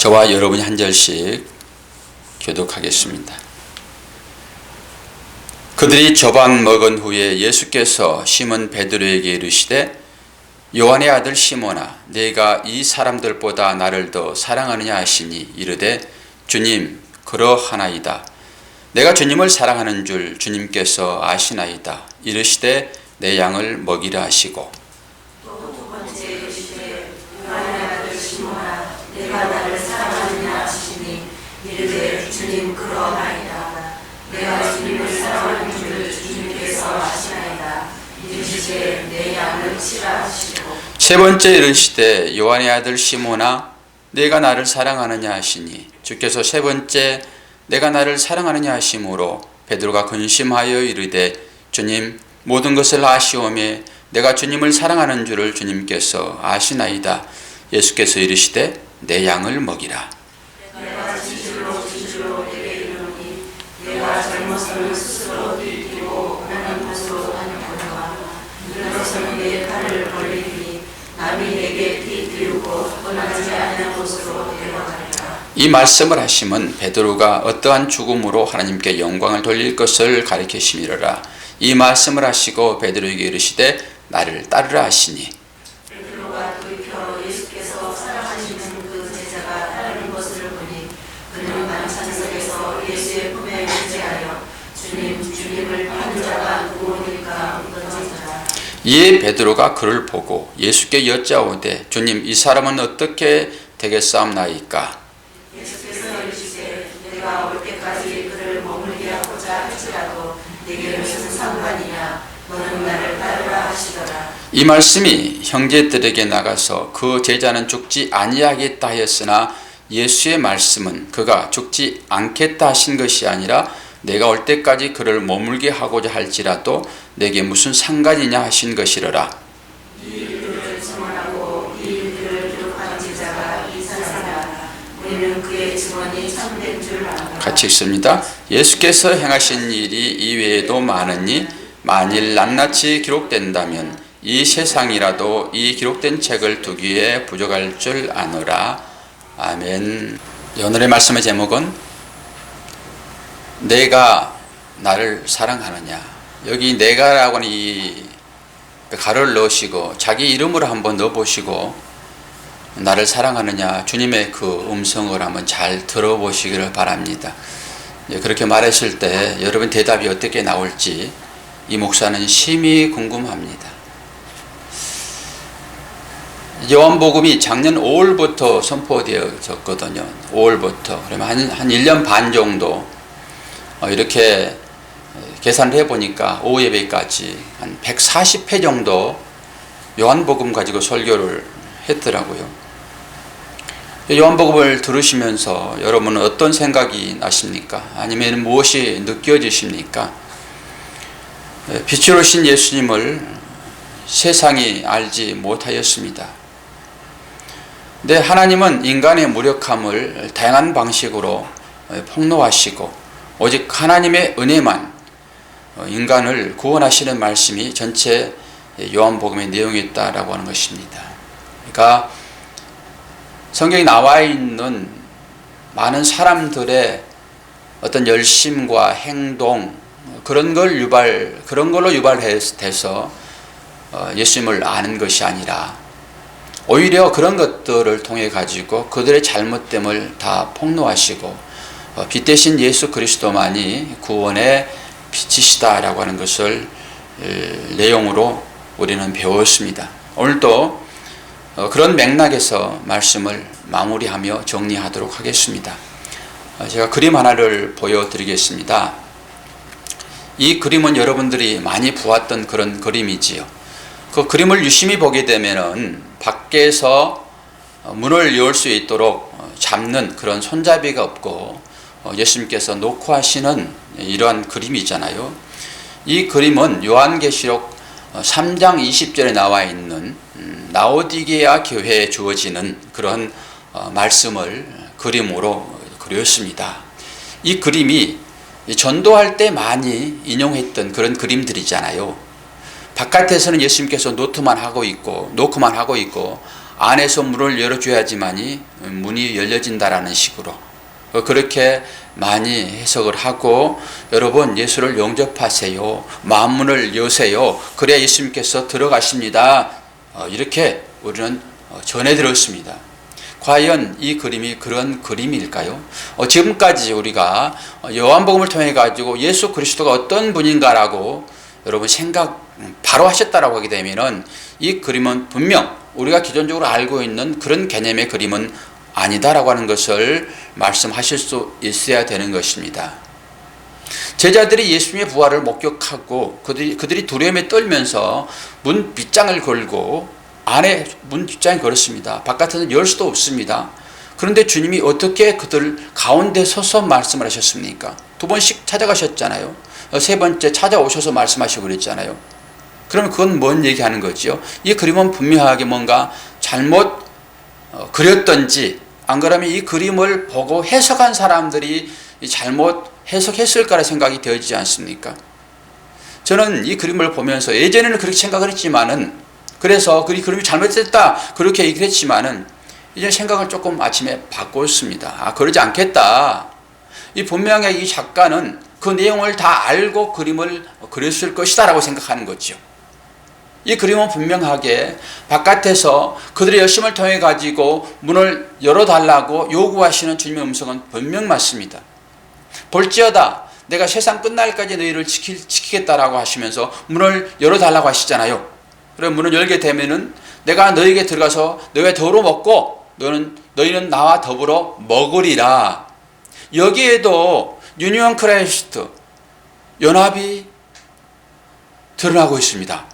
저와 여러분이 한 절씩 교독하겠습니다. 그들이 저밥 먹은 후에 예수께서 시몬 베드로에게 이르시되 요한의 아들 시몬아 네가 이 사람들보다 나를 더 사랑하느냐 하시니 이르되 주님 그러하나이다. 내가 주님을 사랑하는 줄 주님께서 아시나이다. 이르시되 내 양을 먹이라 하시고 또 두 번째 이르시되 요한의 아들 시몬아 내가 나를 사랑하느냐 하시니 이르되 주님 그러하나이다. 내가 주님을 사랑하는 줄 주님께서 아시나이다. 이르시되 내 양을 치라 하시고 세 번째 이르시되 요한의 아들 시몬아 내가 나를 사랑하느냐 하시니 주께서 세 번째 내가 나를 사랑하느냐 하심으로 베드로가 근심하여 이르되 주님 모든 것을 아시오매 내가 주님을 사랑하는 줄을 주님께서 아시나이다. 예수께서 이르시되 내 양을 먹이라. 내가 진실로 내게 이르노니 내가 잘못을 스스로 들키고 나는 곳으로 다녔거니와 일어서는 내 팔을 벌리니 남이 내게 띠띠우고 떠나지 않는 곳으로 데려가리라. 이 말씀을 하심은 베드로가 어떠한 죽음으로 하나님께 영광을 돌릴 것을 가리키심이로라. 이 말씀을 하시고 베드로에게 이르시되 나를 따르라 하시니 베드로가 돌이켜 예수께서 사랑하시는 그 제자가 따르는 것을 보니 그는 만찬석에서 예수의 품에 의지하여 주님을 파는 자가 누구니까 묻던지더라. 이에 베드로가 그를 보고 예수께 여짜오되 주님 이 사람은 어떻게 되겠사옵나이까. 예수께서 이르시되 내가 올 때까지 그를 머물게 하고자 할지라도 내게 무슨 상관이냐 너는 나를 따르라 하시더라. 이 말씀이 형제들에게 나가서 그 제자는 죽지 아니하겠다 하였으나 예수의 말씀은 그가 죽지 않겠다 하신 것이 아니라 내가 올 때까지 그를 머물게 하고자 할지라도 내게 무슨 상관이냐 하신 것이로라. 이 일들을 증언하고 이 일들을 기록한 제자가 이 사람이라. 우리는 그의 증언이 참된 줄 아노라. 같이 읽습니다. 예수께서 행하신 일이 이외에도 많으니 만일 낱낱이 기록된다면 이 세상이라도 이 기록된 책을 두기에 부족할 줄 아노라. 아멘. 오늘의 말씀의 제목은 내가 나를 사랑하느냐. 여기 내가라고 하는 이 가로를 넣으시고 자기 이름으로 한번 넣어보시고 나를 사랑하느냐 주님의 그 음성을 한번 잘 들어보시기를 바랍니다. 그렇게 말했을 때 여러분 대답이 어떻게 나올지 이 목사는 심히 궁금합니다. 요한복음이 작년 5월부터 선포되어졌거든요. 5월부터. 그러면 한 1년 반 정도 이렇게 계산을 해보니까 오후 예배까지 한 140회 정도 요한복음 가지고 설교를 했더라고요. 요한복음을 들으시면서 여러분은 어떤 생각이 나십니까? 아니면 무엇이 느껴지십니까? 빛으로 오신 예수님을 세상이 알지 못하였습니다. 근데 하나님은 인간의 무력함을 다양한 방식으로 폭로하시고 오직 하나님의 은혜만 인간을 구원하시는 말씀이 전체 요한복음의 내용이었다라고 하는 것입니다. 그러니까 성경에 나와 있는 많은 사람들의 어떤 열심과 행동 그런 걸로 유발돼서 예수님을 아는 것이 아니라 오히려 그런 것들을 통해 가지고 그들의 잘못됨을 다 폭로하시고 빛 대신 예수 그리스도만이 구원의 빛이시다라고 하는 것을 내용으로 우리는 배웠습니다. 오늘도 그런 맥락에서 말씀을 마무리하며 정리하도록 하겠습니다. 제가 그림 하나를 보여드리겠습니다. 이 그림은 여러분들이 많이 보았던 그런 그림이지요. 그 그림을 유심히 보게 되면은 밖에서 문을 열 수 있도록 잡는 그런 손잡이가 없고 예수님께서 놓고 하시는 이러한 그림이잖아요. 이 그림은 요한계시록 3장 20절에 나와 있는 라오디게아 교회에 주어지는 그런 말씀을 그림으로 그렸습니다. 이 그림이 전도할 때 많이 인용했던 그런 그림들이잖아요. 바깥에서는 예수님께서 노크만 하고 있고 안에서 문을 열어줘야지만이 문이 열려진다라는 식으로 그렇게 많이 해석을 하고, 여러분 예수를 영접하세요, 마음문을 여세요, 그래야 예수님께서 들어가십니다, 이렇게 우리는 전해 들었습니다. 과연 이 그림이 그런 그림일까요? 지금까지 우리가 요한복음을 통해 가지고 예수 그리스도가 어떤 분인가라고 여러분 생각 바로 하셨다라고 하게 되면은 이 그림은 분명 우리가 기존적으로 알고 있는 그런 개념의 그림은 아니다라고 하는 것을 말씀하실 수 있어야 되는 것입니다. 제자들이 예수님의 부활을 목격하고 그들이 두려움에 떨면서 문 빗장을 걸고, 안에 문 빗장이 걸었습니다. 바깥에는 열 수도 없습니다. 그런데 주님이 어떻게 그들 가운데 서서 말씀을 하셨습니까? 2번씩 찾아가셨잖아요. 3번째 찾아오셔서 말씀하시고 그랬잖아요. 그러면 그건 뭔 얘기하는 거지요? 이 그림은 분명하게 뭔가 잘못 그렸던지, 안 그러면 이 그림을 보고 해석한 사람들이 잘못 해석했을까라는 생각이 되어지지 않습니까? 저는 이 그림을 보면서 예전에는 그렇게 생각을 했지만은, 그래서 그림이 잘못됐다 그렇게 얘기를 했지만은, 이제 생각을 조금 아침에 바꿨습니다. 그러지 않겠다. 이 분명하게 이 작가는 그 내용을 다 알고 그림을 그렸을 것이다 라고 생각하는 거죠. 이 그림은 분명하게 바깥에서 그들의 열심을 통해 가지고 문을 열어달라고 요구하시는 주님의 음성은 분명 맞습니다. 볼지어다 내가 세상 끝날까지 너희를 지키겠다라고 하시면서 문을 열어달라고 하시잖아요. 그럼 문을 열게 되면은 내가 너희에게 들어가서 너희가 더불어 먹고 너희는 나와 더불어 먹으리라. 여기에도 유니온 크라이스트, 연합이 드러나고 있습니다.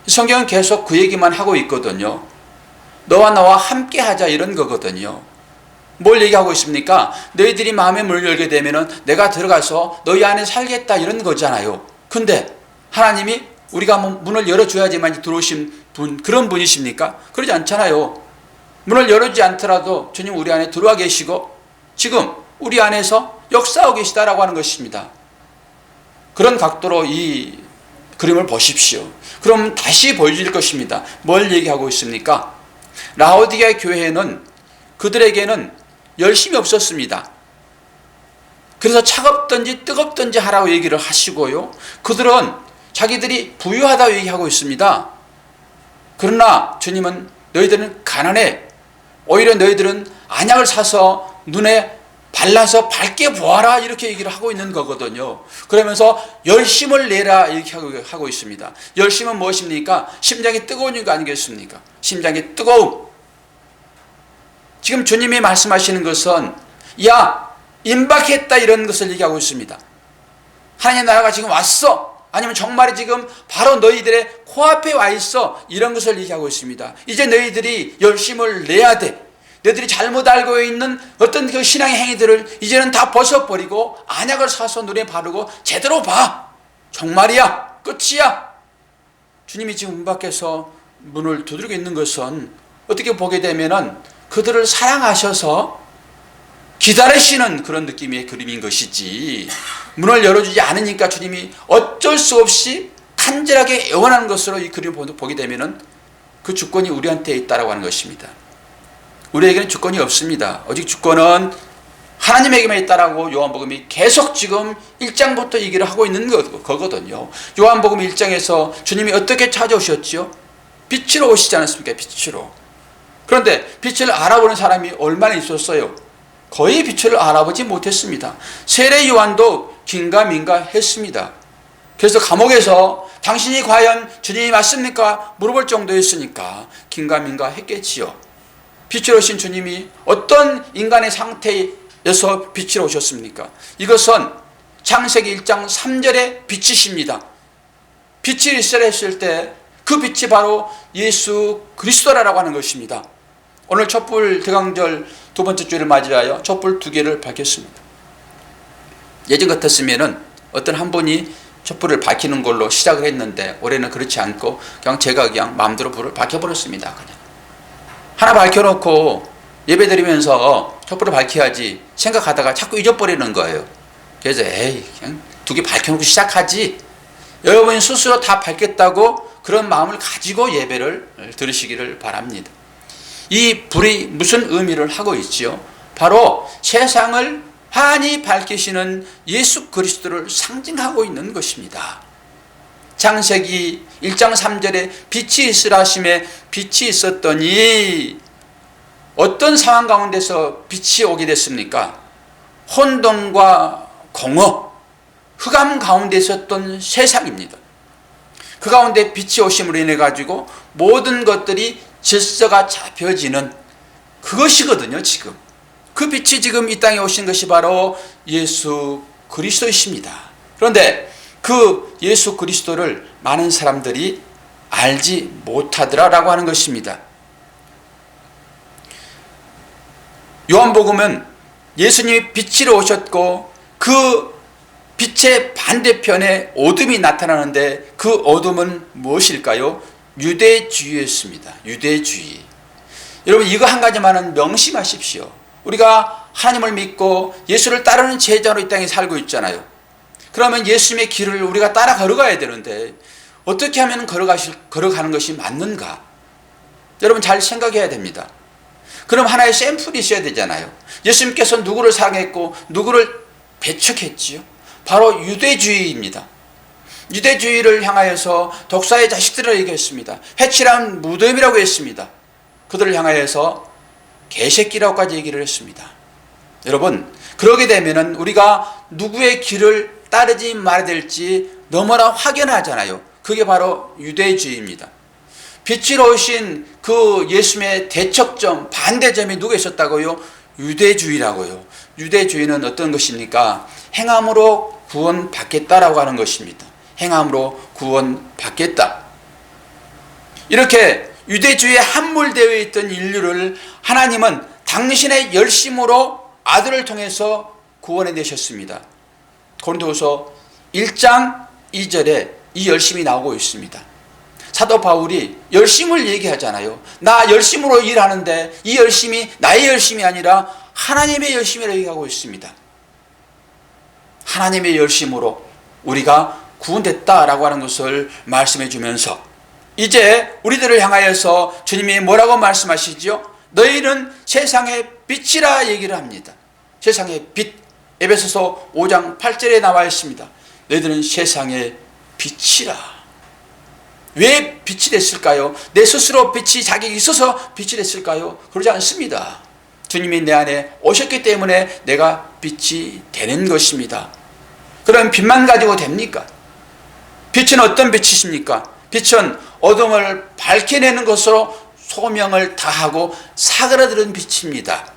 성경은 계속 그 얘기만 하고 있거든요. 너와 나와 함께 하자, 이런 거거든요. 뭘 얘기하고 있습니까? 너희들이 마음의 문을 열게 되면은 내가 들어가서 너희 안에 살겠다, 이런 거잖아요. 근데 하나님이 우리가 문을 열어줘야지만 들어오신 분, 그런 분이십니까? 그러지 않잖아요. 문을 열어주지 않더라도 주님 우리 안에 들어와 계시고 지금 우리 안에서 역사하고 계시다라고 하는 것입니다. 그런 각도로 이 그림을 보십시오. 그럼 다시 보여줄 것입니다. 뭘 얘기하고 있습니까? 라오디게아 교회는 그들에게는 열심이 없었습니다. 그래서 차갑든지 뜨겁든지 하라고 얘기를 하시고요. 그들은 자기들이 부유하다고 얘기하고 있습니다. 그러나 주님은 너희들은 가난해. 오히려 너희들은 안약을 사서 눈에 발라서 밝게 보아라, 이렇게 얘기를 하고 있는 거거든요. 그러면서 열심을 내라, 이렇게 하고 있습니다. 열심은 무엇입니까? 심장이 뜨거운 거 아니겠습니까? 심장이 뜨거움. 지금 주님이 말씀하시는 것은 야, 임박했다, 이런 것을 얘기하고 있습니다. 하나님의 나라가 지금 왔어, 아니면 정말이 지금 바로 너희들의 코앞에 와 있어, 이런 것을 얘기하고 있습니다. 이제 너희들이 열심을 내야 돼. 너희들이 잘못 알고 있는 어떤 그 신앙의 행위들을 이제는 다 벗어버리고 안약을 사서 눈에 바르고 제대로 봐. 정말이야, 끝이야. 주님이 지금 문 밖에서 문을 두드리고 있는 것은 어떻게 보게 되면은 그들을 사랑하셔서 기다리시는 그런 느낌의 그림인 것이지, 문을 열어주지 않으니까 주님이 어쩔 수 없이 간절하게 애원하는 것으로 이 그림을 보게 되면은 그 주권이 우리한테 있다라고 하는 것입니다. 우리에게는 주권이 없습니다. 오직 주권은 하나님에게만 있다라고 요한복음이 계속 지금 1장부터 얘기를 하고 있는 거거든요. 요한복음 1장에서 주님이 어떻게 찾아오셨죠? 빛으로 오시지 않았습니까? 빛으로. 그런데 빛을 알아보는 사람이 얼마나 있었어요? 거의 빛을 알아보지 못했습니다. 세례 요한도 긴가민가 했습니다. 그래서 감옥에서 당신이 과연 주님이 맞습니까? 물어볼 정도였으니까 긴가민가 했겠지요. 빛으로 오신 주님이 어떤 인간의 상태에서 빛으로 오셨습니까? 이것은 창세기 1장 3절의 빛이십니다. 빛이 있으라 했을 때 그 빛이 바로 예수 그리스도라고 하는 것입니다. 오늘 촛불 대강절 두 번째 주일을 맞이하여 촛불 2개를 밝혔습니다. 예전 같았으면은 어떤 한 분이 촛불을 밝히는 걸로 시작을 했는데 올해는 그렇지 않고 제가 마음대로 불을 밝혀버렸습니다. 그냥 하나 밝혀놓고 예배드리면서 촛불을 밝혀야지 생각하다가 자꾸 잊어버리는 거예요. 그래서 그냥 2개 밝혀놓고 시작하지, 여러분이 스스로 다 밝겠다고 그런 마음을 가지고 예배를 들으시기를 바랍니다. 이 불이 무슨 의미를 하고 있지요? 바로 세상을 환히 밝히시는 예수 그리스도를 상징하고 있는 것입니다. 창세기 1장 3절에 빛이 있으라 하심에 빛이 있었더니 어떤 상황 가운데서 빛이 오게 됐습니까? 혼돈과 공허, 흑암 가운데 있었던 세상입니다. 그 가운데 빛이 오심으로 인해 가지고 모든 것들이 질서가 잡혀지는 그것이거든요. 지금 그 빛이 지금 이 땅에 오신 것이 바로 예수 그리스도이십니다. 그런데 그 예수 그리스도를 많은 사람들이 알지 못하더라라고 하는 것입니다. 요한복음은 예수님이 빛으로 오셨고 그 빛의 반대편에 어둠이 나타나는데 그 어둠은 무엇일까요? 유대주의였습니다. 유대주의. 여러분 이거 한 가지만은 명심하십시오. 우리가 하나님을 믿고 예수를 따르는 제자로 이 땅에 살고 있잖아요. 그러면 예수님의 길을 우리가 따라 걸어가야 되는데 어떻게 하면 걸어가는 것이 맞는가? 여러분 잘 생각해야 됩니다. 그럼 하나의 샘플이 있어야 되잖아요. 예수님께서 누구를 사랑했고 누구를 배척했지요? 바로 유대주의입니다. 유대주의를 향하여서 독사의 자식들을 얘기했습니다. 회칠한 무덤이라고 했습니다. 그들을 향하여서 개새끼라고까지 얘기를 했습니다. 여러분 그러게 되면은 우리가 누구의 길을 따르지 말아야 될지 너무나 확연하잖아요. 그게 바로 유대주의입니다. 빛으로 오신 그 예수님의 대척점, 반대점이 누가 있었다고요? 유대주의라고요. 유대주의는 어떤 것입니까? 행함으로 구원받겠다라고 하는 것입니다. 행함으로 구원받겠다. 이렇게 유대주의에 함몰되어 있던 인류를 하나님은 당신의 열심으로 아들을 통해서 구원해 내셨습니다. 고린도후서 1장 2절에 이 열심이 나오고 있습니다. 사도 바울이 열심을 얘기하잖아요. 나 열심으로 일하는데 이 열심이 나의 열심이 아니라 하나님의 열심이라고 얘기하고 있습니다. 하나님의 열심으로 우리가 구원됐다라고 하는 것을 말씀해 주면서 이제 우리들을 향하여서 주님이 뭐라고 말씀하시죠? 너희는 세상의 빛이라 얘기를 합니다. 세상의 빛, 에베소서 5장 8절에 나와 있습니다. 너희들은 세상의 빛이라. 왜 빛이 됐을까요? 내 스스로 빛이 자격이 있어서 빛이 됐을까요? 그러지 않습니다. 주님이 내 안에 오셨기 때문에 내가 빛이 되는 것입니다. 그럼 빛만 가지고 됩니까? 빛은 어떤 빛이십니까? 빛은 어둠을 밝혀내는 것으로 소명을 다하고 사그라드는 빛입니다.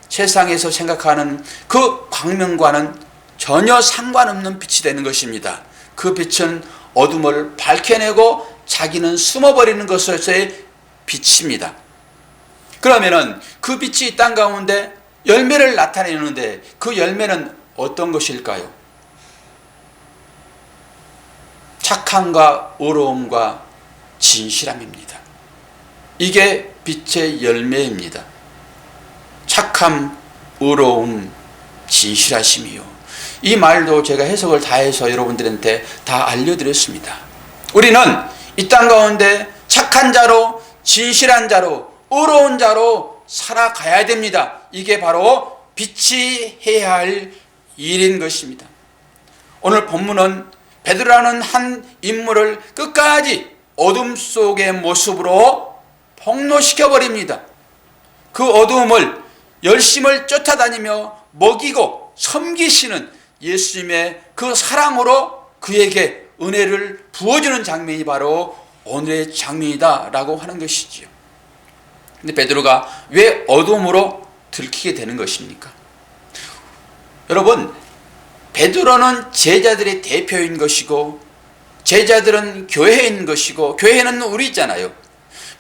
세상에서 생각하는 그 광명과는 전혀 상관없는 빛이 되는 것입니다. 그 빛은 어둠을 밝혀내고 자기는 숨어버리는 것으로서의 빛입니다. 그러면은 그 빛이 땅 가운데 열매를 나타내는데 그 열매는 어떤 것일까요? 착함과 의로움과 진실함입니다. 이게 빛의 열매입니다. 착함, 의로움, 진실하심이요. 이 말도 제가 해석을 다해서 여러분들한테 다 알려드렸습니다. 우리는 이 땅 가운데 착한 자로, 진실한 자로, 의로운 자로 살아가야 됩니다. 이게 바로 빛이 해야 할 일인 것입니다. 오늘 본문은 베드로라는 한 인물을 끝까지 어둠 속의 모습으로 폭로시켜버립니다. 그 어두움을 열심을 쫓아다니며 먹이고 섬기시는 예수님의 그 사랑으로 그에게 은혜를 부어주는 장면이 바로 오늘의 장면이다라고 하는 것이지요. 근데 베드로가 왜 어둠으로 들키게 되는 것입니까? 여러분, 베드로는 제자들의 대표인 것이고 제자들은 교회인 것이고 교회는 우리 있잖아요.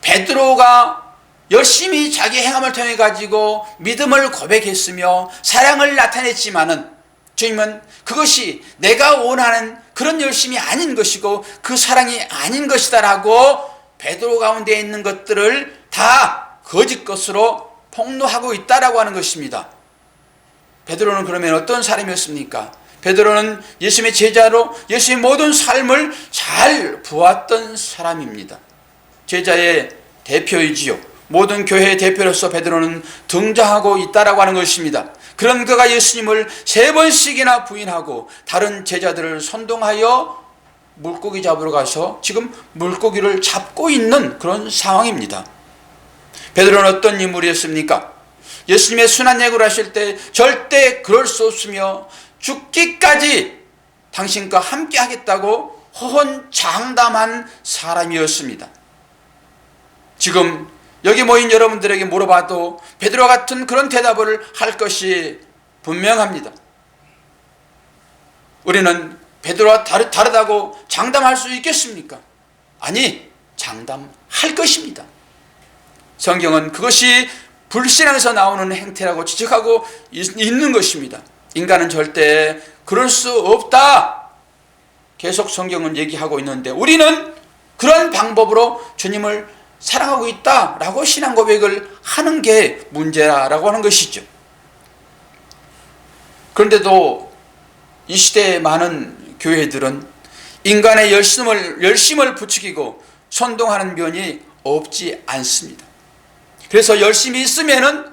베드로가 열심히 자기 행함을 통해 가지고 믿음을 고백했으며 사랑을 나타냈지만은 주님은 그것이 내가 원하는 그런 열심이 아닌 것이고 그 사랑이 아닌 것이다라고 베드로 가운데 있는 것들을 다 거짓 것으로 폭로하고 있다라고 하는 것입니다. 베드로는 그러면 어떤 사람이었습니까? 베드로는 예수님의 제자로 예수님의 모든 삶을 잘 보았던 사람입니다. 제자의 대표이지요. 모든 교회의 대표로서 베드로는 등장하고 있다라고 하는 것입니다. 그런 그가 예수님을 3번씩이나 부인하고 다른 제자들을 선동하여 물고기 잡으러 가서 지금 물고기를 잡고 있는 그런 상황입니다. 베드로는 어떤 인물이었습니까? 예수님의 순한 예고를 하실 때 절대 그럴 수 없으며 죽기까지 당신과 함께 하겠다고 호언장담한 사람이었습니다. 지금 여기 모인 여러분들에게 물어봐도 베드로와 같은 그런 대답을 할 것이 분명합니다. 우리는 베드로와 다르다고 장담할 수 있겠습니까? 아니, 장담할 것입니다. 성경은 그것이 불신앙에서 나오는 행태라고 지적하고 있는 것입니다. 인간은 절대 그럴 수 없다. 계속 성경은 얘기하고 있는데 우리는 그런 방법으로 주님을 사랑하고 있다라고 신앙 고백을 하는 게 문제라고 하는 것이죠. 그런데도 이 시대의 많은 교회들은 인간의 열심을 부추기고 선동하는 면이 없지 않습니다. 그래서 열심히 있으면은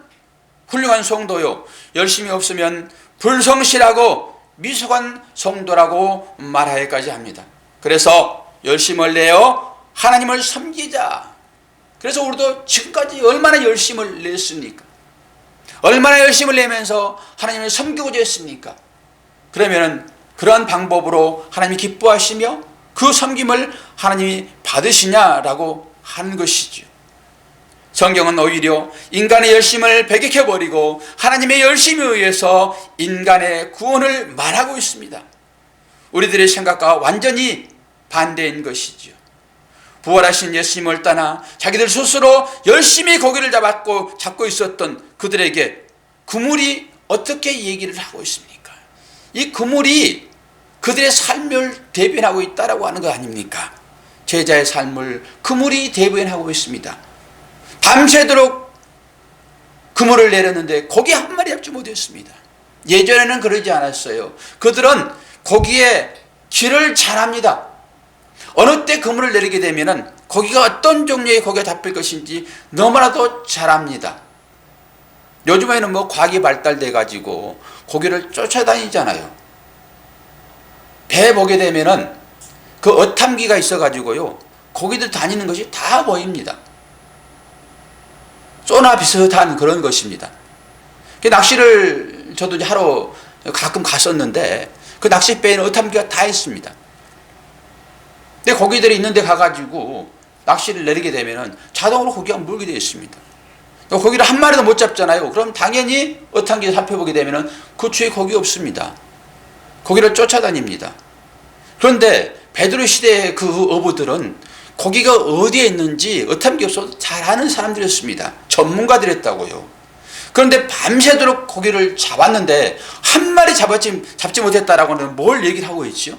훌륭한 성도요, 열심히 없으면 불성실하고 미숙한 성도라고 말하기까지 합니다. 그래서 열심을 내어 하나님을 섬기자. 그래서 우리도 지금까지 얼마나 열심을 냈습니까? 얼마나 열심을 내면서 하나님을 섬기고자 했습니까? 그러면은 그러한 방법으로 하나님이 기뻐하시며 그 섬김을 하나님이 받으시냐라고 하는 것이죠. 성경은 오히려 인간의 열심을 배격해버리고 하나님의 열심에 의해서 인간의 구원을 말하고 있습니다. 우리들의 생각과 완전히 반대인 것이죠. 부활하신 예수님을 떠나 자기들 스스로 열심히 고기를 잡고 있었던 그들에게 그물이 어떻게 얘기를 하고 있습니까? 이 그물이 그들의 삶을 대변하고 있다라고 하는 거 아닙니까? 제자의 삶을 그물이 대변하고 있습니다. 밤새도록 그물을 내렸는데 고기 한 마리 잡지 못했습니다. 예전에는 그러지 않았어요. 그들은 고기에 길을 잘합니다. 어느 때 그물을 내리게 되면은 고기가 어떤 종류의 고기가 잡힐 것인지 너무나도 잘합니다. 요즘에는 과학이 발달돼 가지고 고기를 쫓아다니잖아요. 배 보게 되면은 그 어탐기가 있어 가지고요, 고기들 다니는 것이 다 보입니다. 소나 비슷한 그런 것입니다. 낚시를 저도 이제 하러 가끔 갔었는데 그 낚싯배에는 어탐기가 다 있습니다. 근데 고기들이 있는데 가가지고 낚시를 내리게 되면은 자동으로 고기가 물게 되어 있습니다. 고기를 한 마리도 못 잡잖아요. 그럼 당연히 어탐기를 살펴보게 되면은 그 주에 고기 없습니다. 고기를 쫓아다닙니다. 그런데 베드로 시대의 그 어부들은 고기가 어디에 있는지 어탐기 없어도 잘 아는 사람들이었습니다. 전문가들이었다고요. 그런데 밤새도록 고기를 잡았는데 한 마리 잡지 못했다라고는 뭘 얘기를 하고 있죠?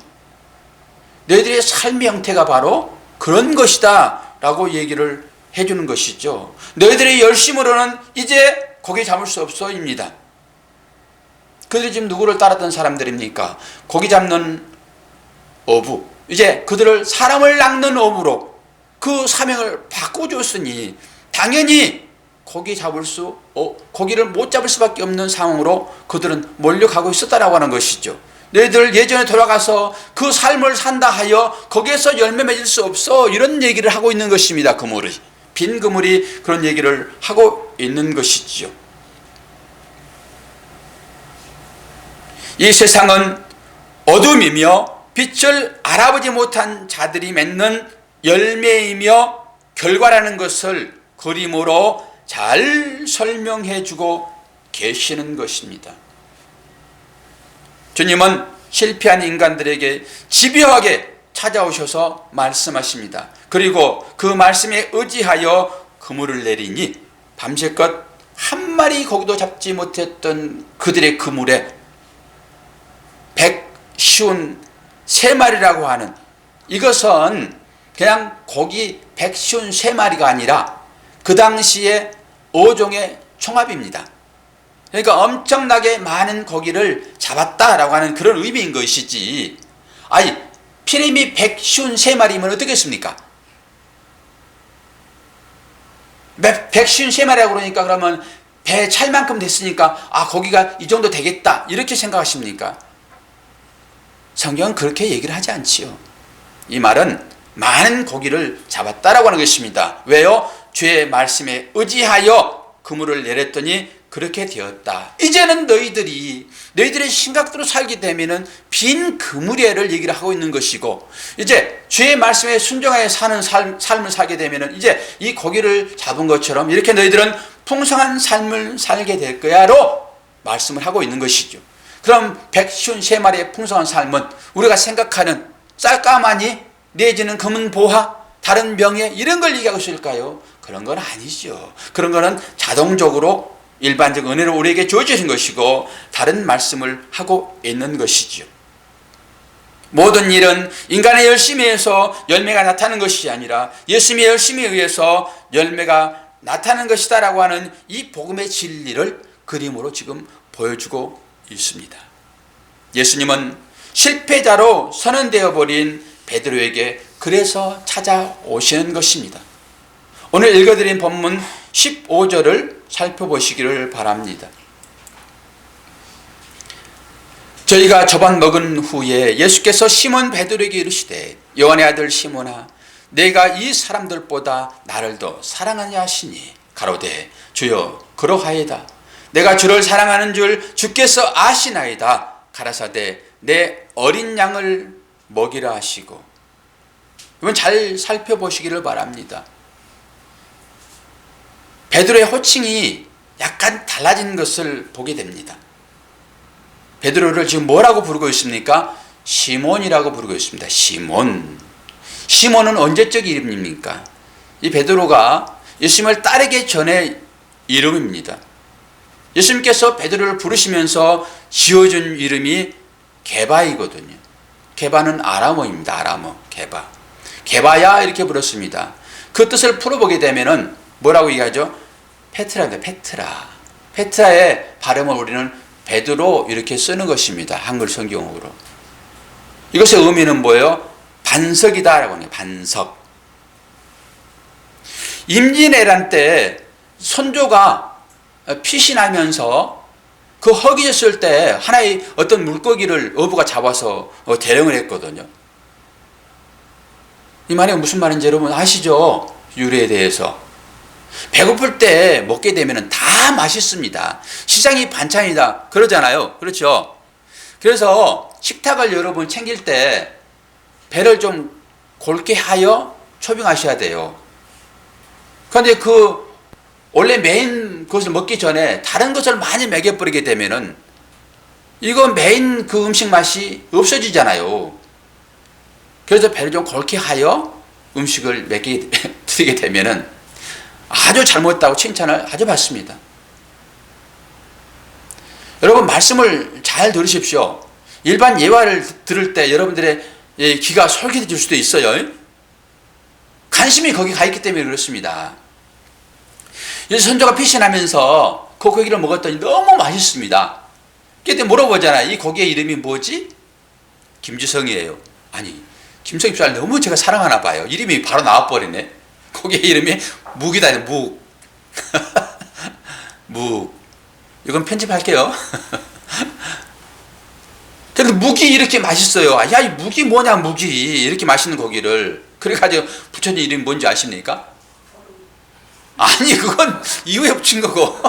너희들의 삶의 형태가 바로 그런 것이다 라고 얘기를 해주는 것이죠. 너희들의 열심으로는 이제 고기 잡을 수 없어입니다. 그들이 지금 누구를 따랐던 사람들입니까? 고기 잡는 어부, 이제 그들을 사람을 낚는 어부로 그 사명을 바꿔줬으니 당연히 고기를 못 잡을 수밖에 없는 상황으로 그들은 몰려가고 있었다라고 하는 것이죠. 너희들 예전에 돌아가서 그 삶을 산다 하여 거기에서 열매 맺을 수 없어, 이런 얘기를 하고 있는 것입니다. 그물이, 빈 그물이 그런 얘기를 하고 있는 것이지요. 이 세상은 어둠이며 빛을 알아보지 못한 자들이 맺는 열매이며 결과라는 것을 그림으로 잘 설명해 주고 계시는 것입니다. 주님은 실패한 인간들에게 집요하게 찾아오셔서 말씀하십니다. 그리고 그 말씀에 의지하여 그물을 내리니 밤새껏 한 마리 고기도 잡지 못했던 그들의 그물에 153마리라고 하는, 이것은 그냥 고기 153마리가 아니라 그 당시에 5종의 총합입니다. 그러니까 엄청나게 많은 고기를 잡았다라고 하는 그런 의미인 것이지, 아니 피레미 153마리면 어떻겠습니까? 153마리라고 그러니까 그러면 배 찰 만큼 됐으니까 거기가 이 정도 되겠다 이렇게 생각하십니까? 성경은 그렇게 얘기를 하지 않지요. 이 말은 많은 고기를 잡았다라고 하는 것입니다. 왜요? 주의 말씀에 의지하여 그물을 내렸더니 그렇게 되었다. 이제는 너희들의 심각대로 살게 되면은 빈 그물에를 얘기를 하고 있는 것이고, 이제 주의 말씀에 순종하여 사는 삶을 살게 되면은 이제 이 고기를 잡은 것처럼 이렇게 너희들은 풍성한 삶을 살게 될 거야로 말씀을 하고 있는 것이죠. 그럼 153마리의 풍성한 삶은 우리가 생각하는 쌀가마니 내지는 금은 보화, 다른 명예 이런 걸 얘기하고 있을까요? 그런 건 아니죠. 그런 거는 자동적으로 일반적 은혜로 우리에게 주어진 것이고 다른 말씀을 하고 있는 것이죠. 모든 일은 인간의 열심에 의해서 열매가 나타나는 것이 아니라 예수님의 열심에 의해서 열매가 나타나는 것이다 라고 하는 이 복음의 진리를 그림으로 지금 보여주고 있습니다. 예수님은 실패자로 선언되어 버린 베드로에게 그래서 찾아오시는 것입니다. 오늘 읽어드린 본문 15절을 살펴보시기를 바랍니다. 저희가 저밥 먹은 후에 예수께서 시몬 베드로에게 이르시되 요한의 아들 시몬아 내가 이 사람들보다 나를 더 사랑하냐 하시니 가로되 주여 그러하이다. 내가 주를 사랑하는 줄 주께서 아시나이다. 가라사대 내 어린 양을 먹이라 하시고. 이건 잘 살펴보시기를 바랍니다. 베드로의 호칭이 약간 달라진 것을 보게 됩니다. 베드로를 지금 뭐라고 부르고 있습니까? 시몬이라고 부르고 있습니다. 시몬은 언제적 이름입니까? 이 베드로가 예수님을 따르기 전의 이름입니다. 예수님께서 베드로를 부르시면서 지어준 이름이 게바이거든요. 게바는 아람어입니다. 아람어 게바. 게바야 이렇게 불렀습니다. 그 뜻을 풀어보게 되면은 뭐라고 얘기하죠? 페트라입니다. 페트라의 발음을 우리는 베드로 이렇게 쓰는 것입니다. 한글 성경으로. 이것의 의미는 뭐예요? 반석이다라고 하네요. 반석. 임진왜란 때 선조가 피신하면서 그 허기졌을 때 하나의 어떤 물고기를 어부가 잡아서 대령을 했거든요. 이 말이 무슨 말인지 여러분 아시죠? 유래에 대해서. 배고플 때 먹게 되면 다 맛있습니다. 시장이 반찬이다 그러잖아요. 그렇죠? 그래서 식탁을 여러분 챙길 때 배를 좀 골게 하여 초빙하셔야 돼요. 그런데 원래 메인 그것을 먹기 전에 다른 것을 많이 먹여버리게 되면은 이거 메인 그 음식 맛이 없어지잖아요. 그래서 배를 좀 골게 하여 음식을 드리게 되면은 아주 잘못했다고 칭찬을 아주 받습니다. 여러분 말씀을 잘 들으십시오. 일반 예화를 들을 때 여러분들의 귀가 솔깃해질 수도 있어요. 관심이 거기 가 있기 때문에 그렇습니다. 선조가 피신하면서 그 고기를 먹었더니 너무 맛있습니다. 그때 물어보잖아요. 이 고기의 이름이 뭐지? 김주성이에요. 아니 김성 입살 너무 제가 사랑하나 봐요. 이름이 바로 나와버리네. 고기의 이름이 묵이다. 묵. 묵. 이건 편집할게요. 근데 묵이 이렇게 맛있어요. 야, 이 묵이 뭐냐, 묵이. 이렇게 맛있는 고기를. 그래가지고 부처님 이름이 뭔지 아십니까? 아니, 그건 이후에 붙인 거고.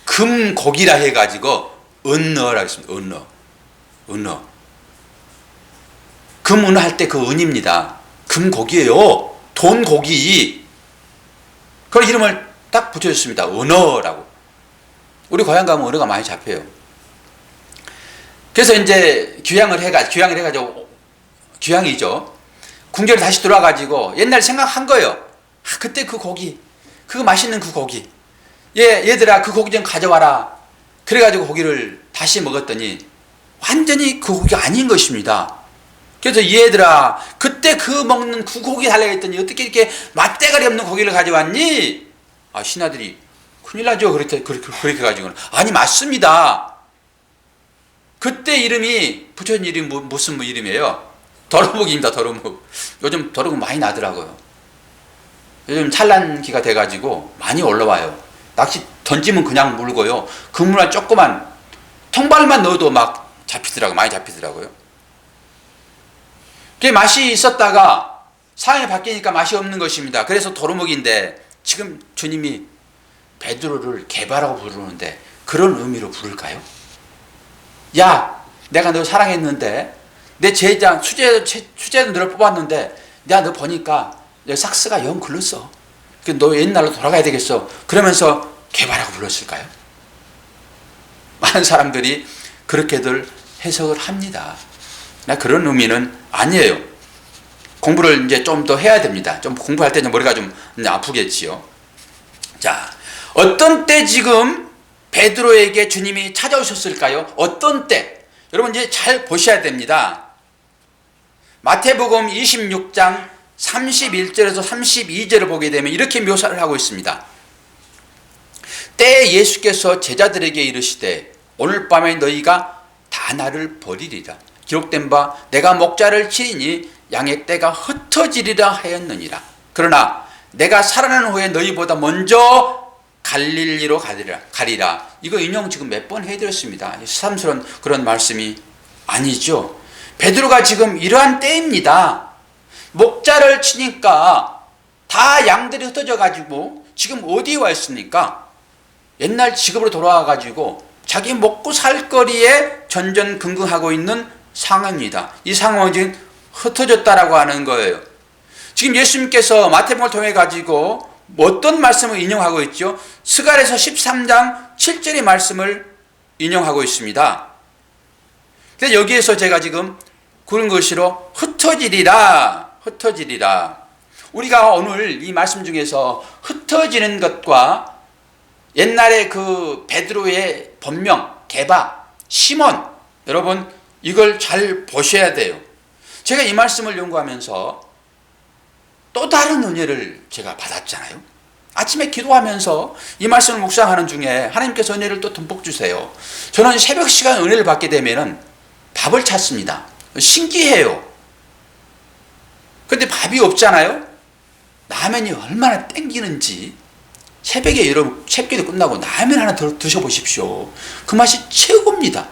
금고기라 해가지고, 은어라고 했습니다. 은어. 금은어 할 때 그 은입니다. 금고기예요. 돈고기. 그런 이름을 딱 붙여줬습니다. 은어라고. 우리 고향 가면 은어가 많이 잡혀요. 그래서 이제 귀향을 해가지고 귀향이죠. 궁전에 다시 들어와가지고 옛날 생각한 거예요. 그때 그 고기, 그 맛있는 그 고기. 얘들아 그 고기 좀 가져와라. 그래가지고 고기를 다시 먹었더니 완전히 그 고기가 아닌 것입니다. 그래서 얘들아 그때 그 먹는 그 고기 달라고 했더니 어떻게 이렇게 맛대가리 없는 고기를 가져왔니? 신하들이 큰일 나죠. 그렇게 가지고는. 아니 맞습니다. 그때 이름이 부처님 이름이 무슨 이름이에요? 도루묵입니다. 도루묵. 요즘 도루묵 많이 나더라고요. 요즘 산란기가 돼가지고 많이 올라와요. 낚시 던지면 그냥 물고요. 그물만 조그만 통발만 넣어도 막 잡히더라고요. 많이 잡히더라고요. 그게 맛이 있었다가 상황이 바뀌니까 맛이 없는 것입니다. 그래서 도루묵인데 지금 주님이 베드로를 개바라고 부르는데 그런 의미로 부를까요? 야, 내가 너 사랑했는데 내 제자 수제도 너를 뽑았는데 내가 너 보니까 내 삭스가 영 글렀어. 너 옛날로 돌아가야 되겠어. 그러면서 개바라고 불렀을까요? 많은 사람들이 그렇게들 해석을 합니다. 나 그런 의미는 아니에요. 공부를 이제 좀 더 해야 됩니다. 좀 공부할 때는 머리가 좀 아프겠지요. 자, 어떤 때 지금 베드로에게 주님이 찾아오셨을까요? 어떤 때? 여러분 이제 잘 보셔야 됩니다. 마태복음 26장 31절에서 32절을 보게 되면 이렇게 묘사를 하고 있습니다. 때에 예수께서 제자들에게 이르시되 오늘 밤에 너희가 다 나를 버리리라. 기록된 바 내가 목자를 치리니 양의 떼가 흩어지리라 하였느니라. 그러나 내가 살아난 후에 너희보다 먼저 갈릴리로 가리라. 이거 인용 지금 몇 번 해드렸습니다. 새삼스러운 그런 말씀이 아니죠. 베드로가 지금 이러한 때입니다. 목자를 치니까 다 양들이 흩어져 가지고 지금 어디에 와 있습니까? 옛날 직업으로 돌아와 가지고 자기 먹고 살 거리에 전전긍긍하고 있는 상황입니다. 이 상황이 지금 흩어졌다라고 하는 거예요. 지금 예수님께서 마태복음을 통해 가지고 어떤 말씀을 인용하고 있죠? 스가랴서 13장 7절의 말씀을 인용하고 있습니다. 그래서 여기에서 제가 지금 그런 것으로 흩어지리라. 우리가 오늘 이 말씀 중에서 흩어지는 것과 옛날에 그 베드로의 본명 게바, 시몬, 여러분 이걸 잘 보셔야 돼요. 제가 이 말씀을 연구하면서 또 다른 은혜를 제가 받았잖아요. 아침에 기도하면서 이 말씀을 묵상하는 중에 하나님께서 은혜를 또 듬뿍 주세요. 저는 새벽 시간 은혜를 받게 되면은 밥을 찾습니다. 신기해요. 근데 밥이 없잖아요. 라면이 얼마나 땡기는지 새벽에 여러분 새끼도 끝나고 라면 하나 더 드셔보십시오. 그 맛이 최고입니다.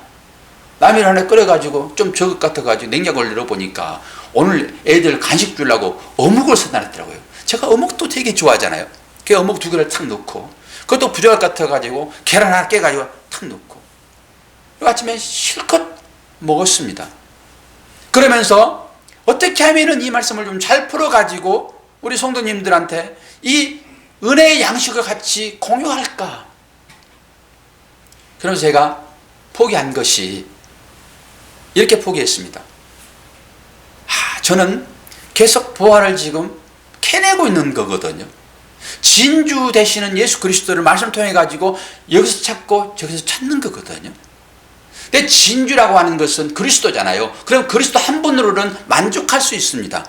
라면 하나 끓여가지고 좀 적을 같아가지고 냉장고를 열어보니까 오늘 애들 간식 주려고 어묵을 사놨더라고요. 제가 어묵도 되게 좋아하잖아요. 그 어묵 2개를 탁 넣고 그것도 부족할 것 같아가지고 계란 하나 깨가지고 탁 넣고 아침에 실컷 먹었습니다. 그러면서 어떻게 하면은 이 말씀을 좀 잘 풀어가지고 우리 성도님들한테 이 은혜의 양식을 같이 공유할까? 그래서 제가 포기한 것이 이렇게 포기했습니다. 저는 계속 부활을 지금 캐내고 있는 거거든요. 진주 되시는 예수 그리스도를 말씀 통해 가지고 여기서 찾고 저기서 찾는 거거든요. 근데 진주라고 하는 것은 그리스도잖아요. 그럼 그리스도 한 분으로는 만족할 수 있습니다.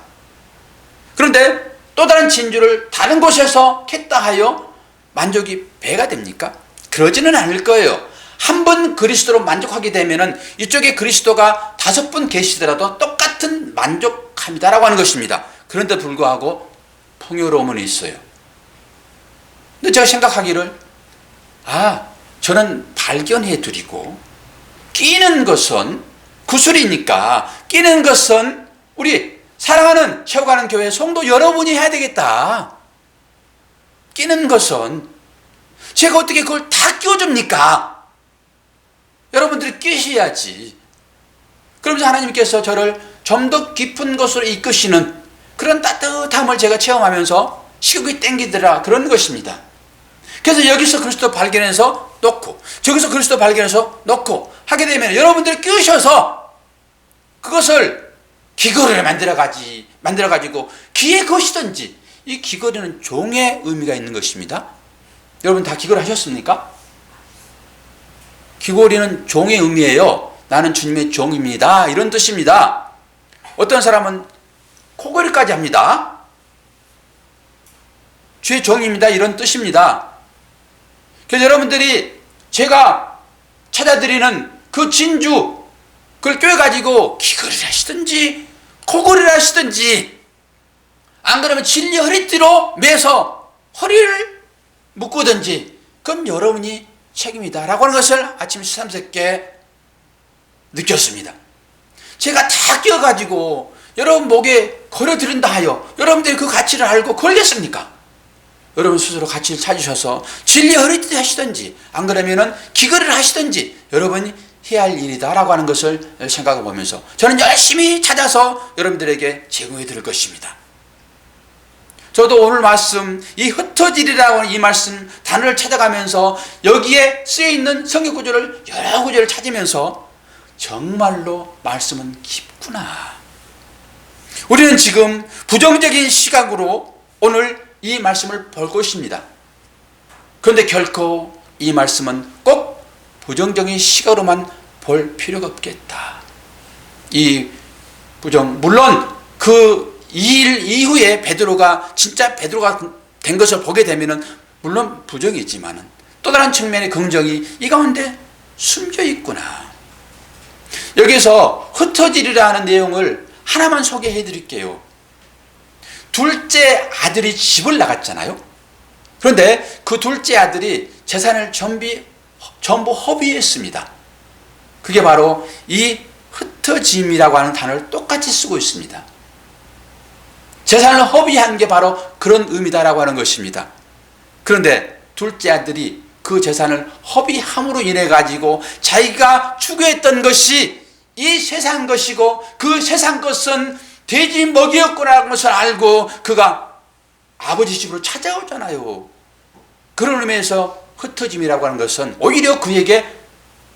그런데 또 다른 진주를 다른 곳에서 캤다 하여 만족이 배가 됩니까? 그러지는 않을 거예요. 한 번 그리스도로 만족하게 되면은 이쪽에 그리스도가 5분 계시더라도 똑같은 만족합니다라고 하는 것입니다. 그런데 불구하고 풍요로움은 있어요. 근데 제가 생각하기를 저는 발견해 드리고 끼는 것은 구슬이니까 끼는 것은 우리 사랑하는 채워가는 교회 성도 여러분이 해야 되겠다. 끼는 것은 제가 어떻게 그걸 다 끼워줍니까? 여러분들이 끼셔야지. 그러면서 하나님께서 저를 좀 더 깊은 곳으로 이끄시는 그런 따뜻함을 제가 체험하면서 식욕이 땡기더라 그런 것입니다. 그래서 여기서 그리스도 발견해서 놓고 저기서 그리스도 발견해서 놓고 하게 되면 여러분들이 끼우셔서 그것을 귀걸이를 만들어가지고 귀에 거시든지 이 귀걸이는 종의 의미가 있는 것입니다. 여러분 다 귀걸이 하셨습니까? 귀걸이는 종의 의미예요. 나는 주님의 종입니다. 이런 뜻입니다. 어떤 사람은 코걸이까지 합니다. 주의 종입니다. 이런 뜻입니다. 그래서 여러분들이 제가 찾아드리는 그 진주 그걸 꿰가지고 귀걸이를 하시든지 코걸이를 하시든지 안 그러면 진리 허리띠로 매서 허리를 묶든지 그건 여러분이 책임이다 라고 하는 것을 아침 새삼스럽게 느꼈습니다. 제가 다 끼어가지고 여러분 목에 걸어드린다 하여 여러분들이 그 가치를 알고 걸렸습니까? 여러분 스스로 가치를 찾으셔서 진리 허리띠 하시든지 안 그러면은 기거를 하시든지 여러분이 해야 할 일이다 라고 하는 것을 생각해 보면서 저는 열심히 찾아서 여러분들에게 제공해 드릴 것입니다. 저도 오늘 말씀 이 흩어지리라고 하는 이 말씀 단어를 찾아가면서 여기에 쓰여있는 성경 구절을 여러 구절을 찾으면서 정말로 말씀은 깊구나. 우리는 지금 부정적인 시각으로 오늘 이 말씀을 볼 것입니다. 그런데 결코 이 말씀은 꼭 부정적인 시각으로만 볼 필요가 없겠다. 물론 그 이 일 이후에 베드로가 진짜 베드로가 된 것을 보게 되면은 물론 부정이지만은 또 다른 측면의 긍정이 이 가운데 숨겨 있구나. 여기서 흩어지리라 하는 내용을 하나만 소개해 드릴게요. 둘째 아들이 집을 나갔잖아요. 그런데 그 둘째 아들이 재산을 전부 허비했습니다. 그게 바로 이 흩어짐이라고 하는 단어를 똑같이 쓰고 있습니다. 재산을 허비한 게 바로 그런 의미다라고 하는 것입니다. 그런데 둘째 아들이 그 재산을 허비함으로 인해 가지고 자기가 추구했던 것이 이 세상 것이고 그 세상 것은 돼지 먹이였구나라는 것을 알고 그가 아버지 집으로 찾아오잖아요. 그런 의미에서 흩어짐이라고 하는 것은 오히려 그에게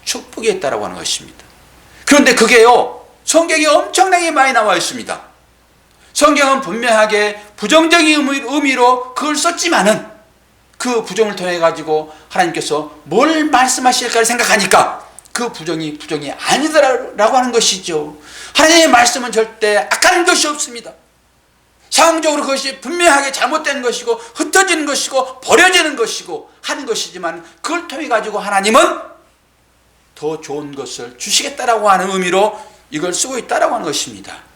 축복이었다라고 하는 것입니다. 그런데 그게요, 성경에 엄청나게 많이 나와 있습니다. 성경은 분명하게 부정적인 의미로 그걸 썼지만은 그 부정을 통해 가지고 하나님께서 뭘 말씀하실까를 생각하니까 그 부정이 아니더라라고 하는 것이죠. 하나님의 말씀은 절대 악한 것이 없습니다. 상황적으로 그것이 분명하게 잘못된 것이고 흩어지는 것이고 버려지는 것이고 하는 것이지만 그걸 통해 가지고 하나님은 더 좋은 것을 주시겠다라고 하는 의미로 이걸 쓰고 있다라고 하는 것입니다.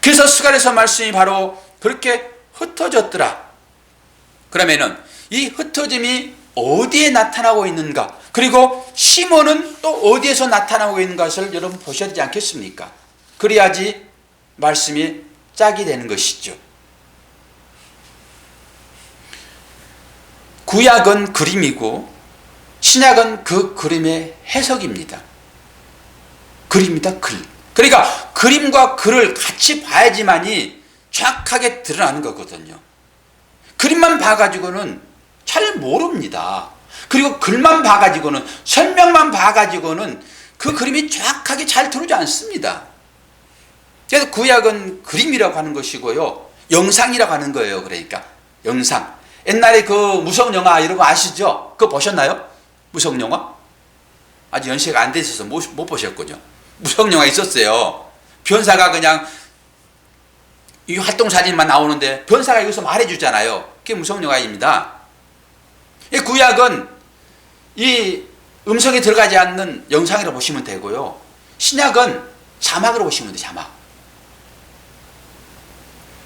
그래서 스가랴서 말씀이 바로 그렇게 흩어졌더라. 그러면은 이 흩어짐이 어디에 나타나고 있는가, 그리고 시몬은 또 어디에서 나타나고 있는 것을 여러분 보셔야 되지 않겠습니까? 그래야지 말씀이 짝이 되는 것이죠. 구약은 그림이고 신약은 그 그림의 해석입니다. 그림이다, 글. 그러니까 그림과 글을 같이 봐야지만이 정확하게 드러나는 거거든요. 그림만 봐가지고는 잘 모릅니다. 그리고 글만 봐가지고는, 설명만 봐가지고는 그 그림이 정확하게 잘 들어오지 않습니다. 그래서 구약은 그림이라고 하는 것이고요, 영상이라고 하는 거예요. 그러니까 영상. 옛날에 그 무성영화 이런 거 아시죠? 그거 보셨나요? 무성영화? 아직 연세가 안 돼 있어서 못 보셨군요. 무성영화 있었어요. 변사가 그냥 이 활동사진만 나오는데 변사가 여기서 말해주잖아요. 그게 무성영화입니다. 이 구약은 이 음성이 들어가지 않는 영상이라고 보시면 되고요, 신약은 자막으로 보시면 돼요. 자막.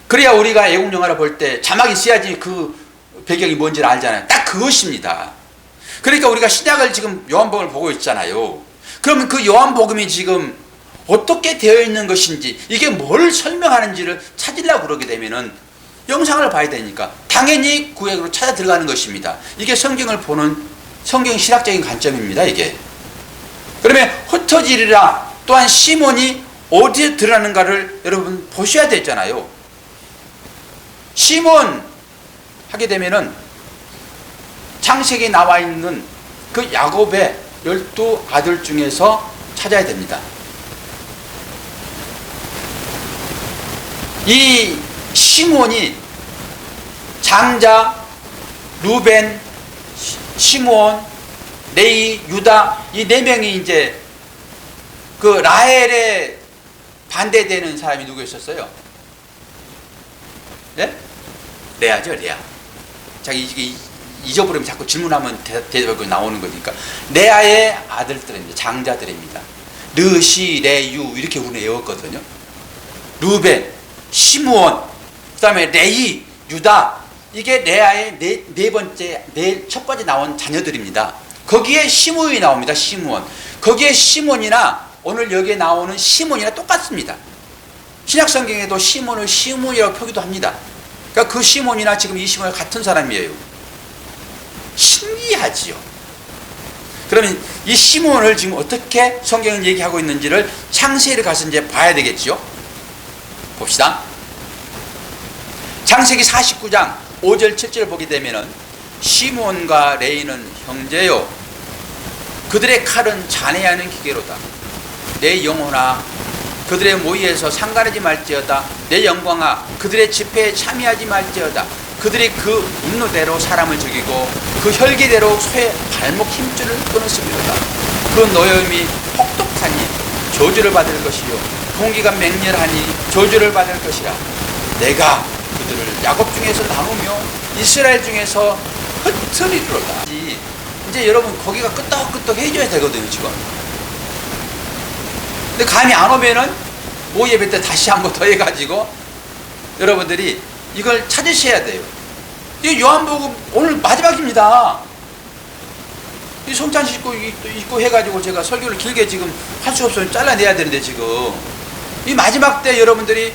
그래야 우리가 애국영화를 볼 때 자막이 있어야지 그 배경이 뭔지를 알잖아요. 딱 그것입니다. 그러니까 우리가 신약을 지금 요한복음을 보고 있잖아요. 그러면 그 요한복음이 지금 어떻게 되어 있는 것인지, 이게 뭘 설명하는지를 찾으려고 그러게 되면은 영상을 봐야 되니까 당연히 구약으로 찾아 들어가는 것입니다. 이게 성경을 보는 성경 신학적인 관점입니다. 이게. 그러면 흩어지리라, 또한 시몬이 어디에 드러나는가를 여러분 보셔야 되잖아요. 시몬 하게 되면은 창세기에 나와 있는 그 야곱의 12 아들 중에서 찾아야 됩니다. 이 시몬이 장자, 루벤, 시므온, 레위, 유다, 이 네 명이 이제 그 라헬에 반대되는 사람이 누구였었어요? 네? 레아죠, 레아. 자기 이게 잊어버리면 자꾸 질문하면 대답이 나오는 거니까. 레아의 아들들입니다. 장자들입니다. 르시, 레유 이렇게 우리는 외웠거든요. 루벤, 시므온, 그 다음에 레위, 유다, 이게 레아의 첫 번째 나온 자녀들입니다. 거기에 시므온이 나옵니다. 시므온. 거기에 시몬이나 오늘 여기에 나오는 시몬이나 똑같습니다. 신약성경에도 시몬을 시므온이라고 표기도 합니다. 그러니까 그 시몬이나 지금 이 시몬이 같은 사람이에요. 신기하지요. 그러면 이 시몬을 지금 어떻게 성경은 얘기하고 있는지를 창세기를 가서 이제 봐야 되겠죠. 봅시다. 창세기 49장 5절 7절을 보게 되면은 시몬과 레위는 형제요 그들의 칼은 잔해하는 기계로다. 내 영혼아 그들의 모의에서 상관하지 말지어다. 내 영광아 그들의 집회에 참여하지 말지어다. 그들이 그 분노대로 사람을 죽이고 그 혈기대로 소의 발목 힘줄을 끊었음이로다. 그 노염이 혹독하니 저주를 받을 것이요 공기가 맹렬하니 저주를 받을 것이라. 내가 그들을 야곱 중에서 나누며 이스라엘 중에서 흩트리로다. 이제 여러분 거기가 끄떡끄떡 해줘야 되거든요 지금. 근데 감이 안 오면은 모의 예배 때 다시 한번 더 해가지고 여러분들이 이걸 찾으셔야 돼요. 이 요한복음 오늘 마지막입니다. 이 성찬 씻고 해가지고 제가 설교를 길게 지금 할 수 없으면 잘라내야 되는데 지금 이 마지막 때 여러분들이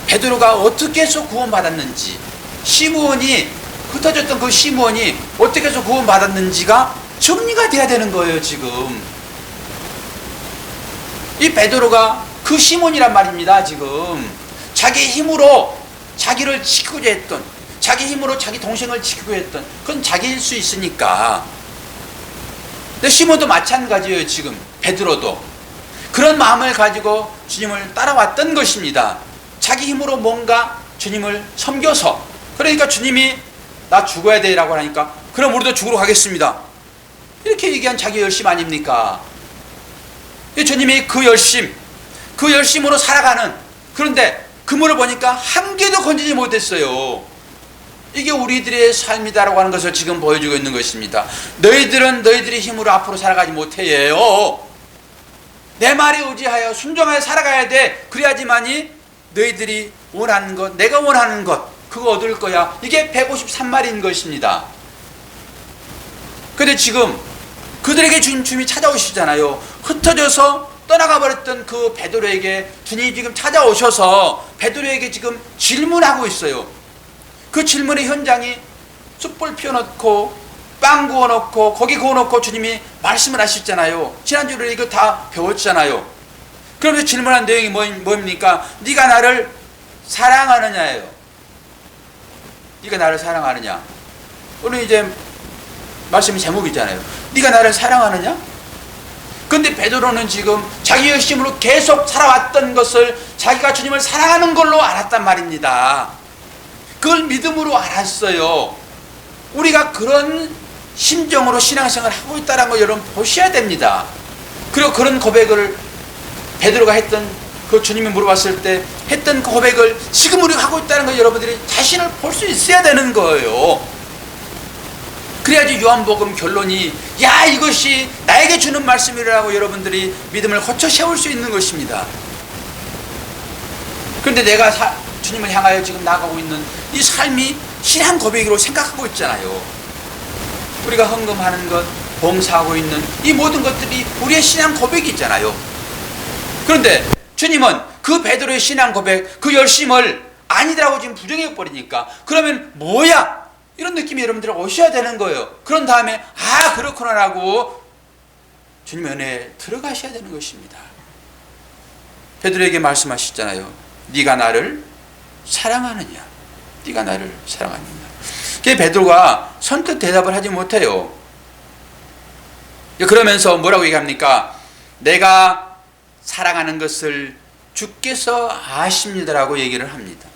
베드로가 어떻게 해서 구원받았는지 시므온이 흩어졌던 그 시므온이 어떻게 해서 구원받았는지가 정리가 돼야 되는 거예요 지금. 이 베드로가 그 시몬이란 말입니다 지금. 자기 힘으로 자기를 지키고자 했던, 자기 힘으로 자기 동생을 지키고 했던, 그건 자기일 수 있으니까. 근데 시몬도 마찬가지예요 지금. 베드로도 그런 마음을 가지고 주님을 따라왔던 것입니다. 자기 힘으로 뭔가 주님을 섬겨서. 그러니까 주님이 나 죽어야 돼 라고 하니까 그럼 우리도 죽으러 가겠습니다 이렇게 얘기한 자기 열심 아닙니까? 주님이 그 열심으로 살아가는, 그런데 그물을 보니까 한 개도 건지지 못했어요. 이게 우리들의 삶이다라고 하는 것을 지금 보여주고 있는 것입니다. 너희들은 너희들의 힘으로 앞으로 살아가지 못해요. 내 말에 의지하여 순종하여 살아가야 돼. 그래야지만이 너희들이 원하는 것, 내가 원하는 것, 그거 얻을 거야. 이게 153마리인 것입니다. 근데 지금 그들에게 주님이 찾아오시잖아요. 흩어져서 떠나가 버렸던 그 베드로에게 주님이 지금 찾아오셔서 베드로에게 지금 질문하고 있어요. 그 질문의 현장이 숯불 피워놓고 빵 구워놓고 고기 구워놓고 주님이 말씀을 하셨잖아요. 지난주에 이거 다 배웠잖아요. 그러면서 질문한 내용이 뭡니까? 네가 나를 사랑하느냐예요. 네가 나를 사랑하느냐. 오늘 이제 말씀이 제목이잖아요. 네가 나를 사랑하느냐? 근데 베드로는 지금 자기 열심으로 계속 살아왔던 것을 자기가 주님을 사랑하는 걸로 알았단 말입니다. 그걸 믿음으로 알았어요. 우리가 그런 심정으로 신앙생활을 하고 있다는 걸 여러분 보셔야 됩니다. 그리고 그런 고백을 베드로가 했던, 그 주님이 물어봤을 때 했던 그 고백을 지금 우리가 하고 있다는 걸 여러분들이 자신을 볼 수 있어야 되는 거예요. 그래야지 요한복음 결론이 야 이것이 나에게 주는 말씀이라고 여러분들이 믿음을 고쳐 세울 수 있는 것입니다. 그런데 내가 주님을 향하여 지금 나아가고 있는 이 삶이 신앙 고백으로 생각하고 있잖아요. 우리가 헌금하는 것, 봉사하고 있는 이 모든 것들이 우리의 신앙 고백이 있잖아요. 그런데 주님은 그 베드로의 신앙 고백, 그 열심을 아니더라고 지금 부정해 버리니까 그러면 뭐야? 이런 느낌이 여러분들 오셔야 되는 거예요. 그런 다음에 아 그렇구나라고 주님의 은혜에 들어가셔야 되는 것입니다. 베드로에게 말씀하셨잖아요. 네가 나를 사랑하느냐? 네가 나를 사랑하느냐? 그게 베드로가 선뜻 대답을 하지 못해요. 그러면서 뭐라고 얘기합니까? 내가 사랑하는 것을 주께서 아십니다라고 얘기를 합니다.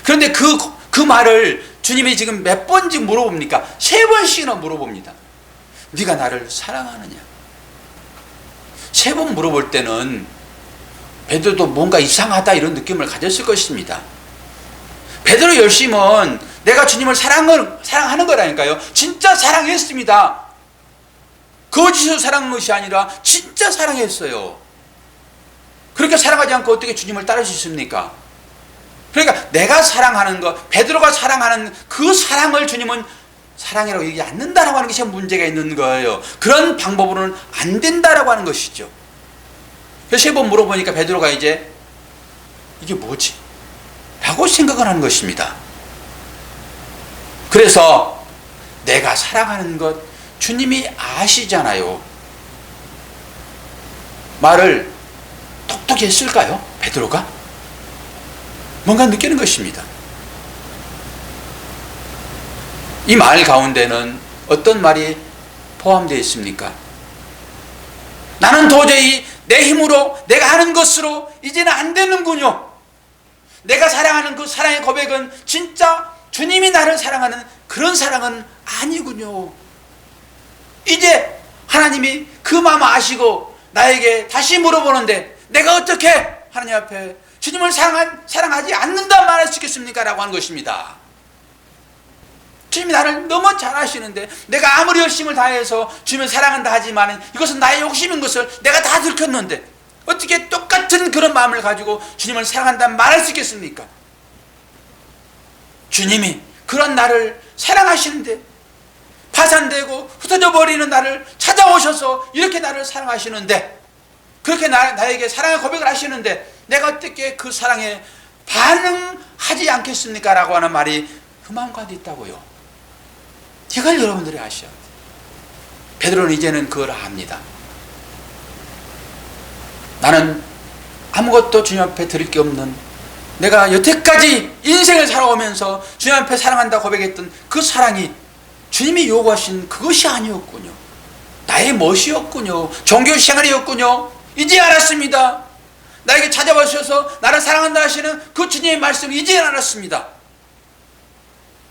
그런데 그 말을 주님이 지금 몇 번째 물어봅니까? 3번씩이나 물어봅니다. 네가 나를 사랑하느냐? 3번 물어볼 때는 베드로도 뭔가 이상하다 이런 느낌을 가졌을 것입니다. 베드로 열심은 내가 주님을 사랑하는 거라니까요. 진짜 사랑했습니다. 거짓으로 사랑한 것이 아니라 진짜 사랑했어요. 그렇게 사랑하지 않고 어떻게 주님을 따를 수 있습니까? 그러니까 내가 사랑하는 것, 베드로가 사랑하는 그 사랑을 주님은 사랑이라고 얘기하지 않는다라고 하는 것이 문제가 있는 거예요. 그런 방법으로는 안 된다라고 하는 것이죠. 그래서 3번 물어보니까 베드로가 이제 이게 뭐지? 라고 생각을 하는 것입니다. 그래서 내가 사랑하는 것 주님이 아시잖아요. 말을 똑똑히 했을까요? 베드로가? 뭔가 느끼는 것입니다. 이 말 가운데는 어떤 말이 포함되어 있습니까? 나는 도저히 내 힘으로 내가 하는 것으로 이제는 안 되는군요. 내가 사랑하는 그 사랑의 고백은 진짜 주님이 나를 사랑하는 그런 사랑은 아니군요. 이제 하나님이 그 마음 아시고 나에게 다시 물어보는데 내가 어떻게 하나님 앞에 주님을 사랑하지 않는다 말할 수 있겠습니까? 라고 하는 것입니다. 주님이 나를 너무 잘 아시는데 내가 아무리 열심을 다해서 주님을 사랑한다 하지만 이것은 나의 욕심인 것을 내가 다 들켰는데 어떻게 똑같은 그런 마음을 가지고 주님을 사랑한다 말할 수 있겠습니까? 주님이 그런 나를 사랑하시는데 파산되고 흩어져 버리는 나를 찾아오셔서 이렇게 나를 사랑하시는데 그렇게 나에게 사랑의 고백을 하시는데 내가 어떻게 그 사랑에 반응하지 않겠습니까? 라고 하는 말이 그 마음가운데 있다고요. 이걸 여러분들이 아셔야 돼요. 베드로는 이제는 그걸 압니다. 나는 아무것도 주님 앞에 드릴 게 없는 내가 여태까지 인생을 살아오면서 주님 앞에 사랑한다 고백했던 그 사랑이 주님이 요구하신 그것이 아니었군요. 나의 멋이었군요. 종교 생활이었군요. 이제 알았습니다. 나에게 찾아오셔서 나를 사랑한다 하시는 그 주님의 말씀을 이제 알았습니다.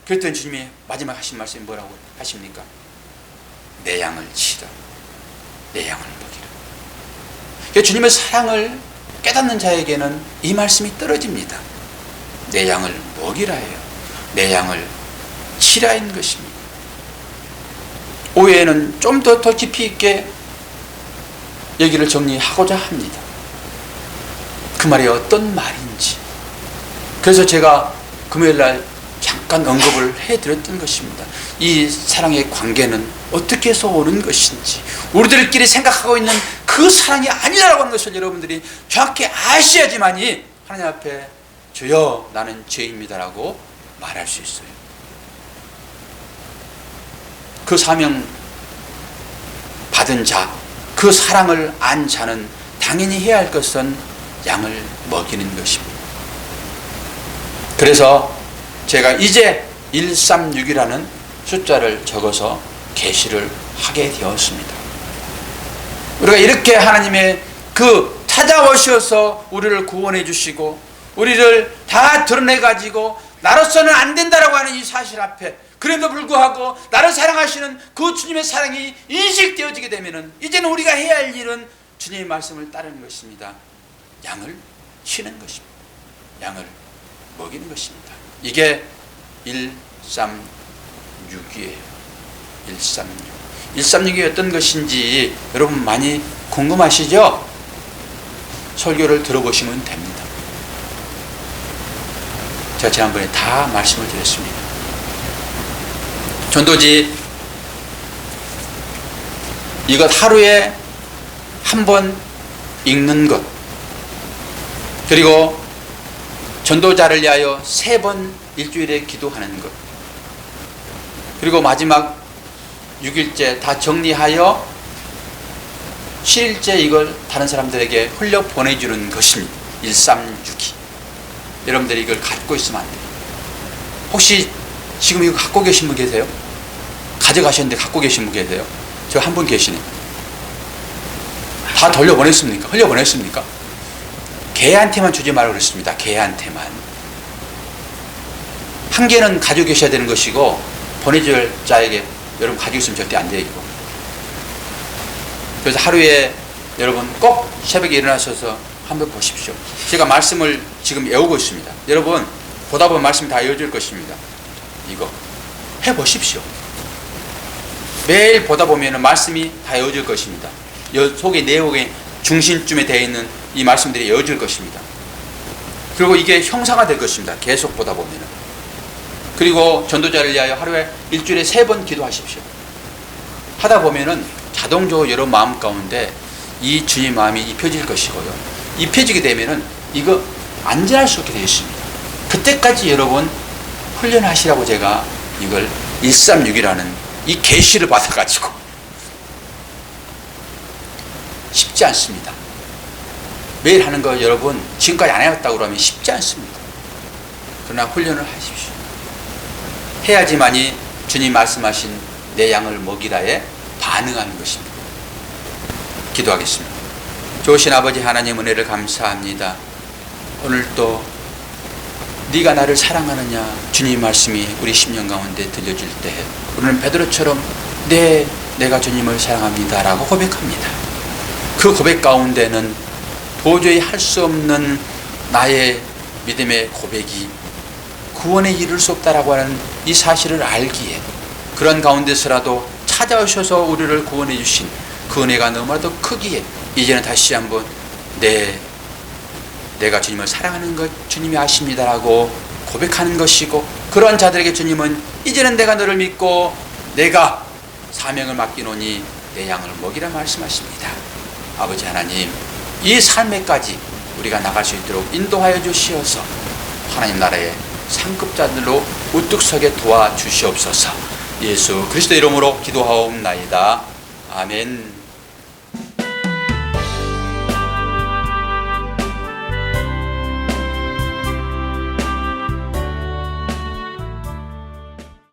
그랬더니 주님이 마지막 하신 말씀이 뭐라고 하십니까? 내 양을 치라. 내 양을 먹이라. 그러니까 주님의 사랑을 깨닫는 자에게는 이 말씀이 떨어집니다. 내 양을 먹이라예요. 내 양을 치라인 것입니다. 오해에는 좀 더 깊이 있게 얘기를 정리하고자 합니다. 그 말이 어떤 말인지. 그래서 제가 금요일날 잠깐 언급을 해드렸던 것입니다. 이 사랑의 관계는 어떻게 해서 오는 것인지 우리들끼리 생각하고 있는 그 사랑이 아니라고 하는 것을 여러분들이 정확히 아셔야지만이 하나님 앞에 주여 나는 죄입니다라고 말할 수 있어요. 그 사명 받은 자, 그 사랑을 안 자는 당연히 해야 할 것은 양을 먹이는 것입니다. 그래서 제가 이제 136이라는 숫자를 적어서 계시를 하게 되었습니다. 우리가 이렇게 하나님의 그 찾아오셔서 우리를 구원해 주시고 우리를 다 드러내 가지고 나로서는 안 된다라고 하는 이 사실 앞에 그럼에도 불구하고 나를 사랑하시는 그 주님의 사랑이 인식되어지게 되면은 이제는 우리가 해야 할 일은 주님의 말씀을 따르는 것입니다. 양을 치는 것입니다. 양을 먹이는 것입니다. 이게 136이에요. 136. 136이 어떤 것인지 여러분 많이 궁금하시죠? 설교를 들어보시면 됩니다. 제가 지난번에 다 말씀을 드렸습니다. 전도지 이것 하루에 한 번 읽는 것, 그리고 전도자를 위하여 3번 일주일에 기도하는 것, 그리고 마지막 6일째 다 정리하여 7일째 이걸 다른 사람들에게 흘려 보내주는 것입니다. 136이. 여러분들이 이걸 갖고 있으면 안 돼요. 혹시 지금 이거 갖고 계신 분 계세요? 가져가셨는데 갖고 계신 분 계세요? 저 한 분 계시네. 다 돌려보냈습니까? 흘려보냈습니까? 개한테만 주지 말라고 그랬습니다. 개한테만. 한 개는 가지고 계셔야 되는 것이고 보내줄 자에게 여러분 가지고 있으면 절대 안 돼요. 그래서 하루에 여러분 꼭 새벽에 일어나셔서 한번 보십시오. 제가 말씀을 지금 외우고 있습니다. 여러분 보다 보면 말씀이 다 외워질 것입니다. 이거 해보십시오. 매일 보다 보면 말씀이 다 외워질 것입니다. 속의 내용의 중심쯤에 되어 있는 이 말씀들이 외워질 것입니다. 그리고 이게 형사가 될 것입니다. 계속 보다 보면은. 그리고 전도자를 위하여 하루에 일주일에 3번 기도하십시오. 하다 보면은 자동적으로 여러분 마음 가운데 이 주님 마음이 입혀질 것이고요. 입혀지게 되면은 이거 안전할 수 없게 되어 있습니다. 그때까지 여러분 훈련하시라고 제가 이걸 136이라는 이 계시를 받아가지고 쉽지 않습니다. 매일 하는 거 여러분 지금까지 안 해왔다고 그러면 쉽지 않습니다. 그러나 훈련을 하십시오. 해야지만이 주님 말씀하신 내 양을 먹이라에 반응하는 것입니다. 기도하겠습니다. 좋으신 아버지 하나님 은혜를 감사합니다. 오늘도 네가 나를 사랑하느냐 주님 말씀이 우리 심령 가운데 들려질 때 우리는 베드로처럼 내가 주님을 사랑합니다 라고 고백합니다. 그 고백 가운데는 도저히 할 수 없는 나의 믿음의 고백이 구원에 이를 수 없다라고 하는 이 사실을 알기에 그런 가운데서라도 찾아오셔서 우리를 구원해 주신 그 은혜가 너무나도 크기에 이제는 다시 한번 내가 주님을 사랑하는 것 주님이 아십니다라고 고백하는 것이고, 그러한 자들에게 주님은 이제는 내가 너를 믿고 내가 사명을 맡기노니 내 양을 먹이라 말씀하십니다. 아버지 하나님, 이 삶에까지 우리가 나갈 수 있도록 인도하여 주시어서 하나님 나라의 상급자들로 우뚝 서게 도와주시옵소서. 예수 그리스도 이름으로 기도하옵나이다. 아멘.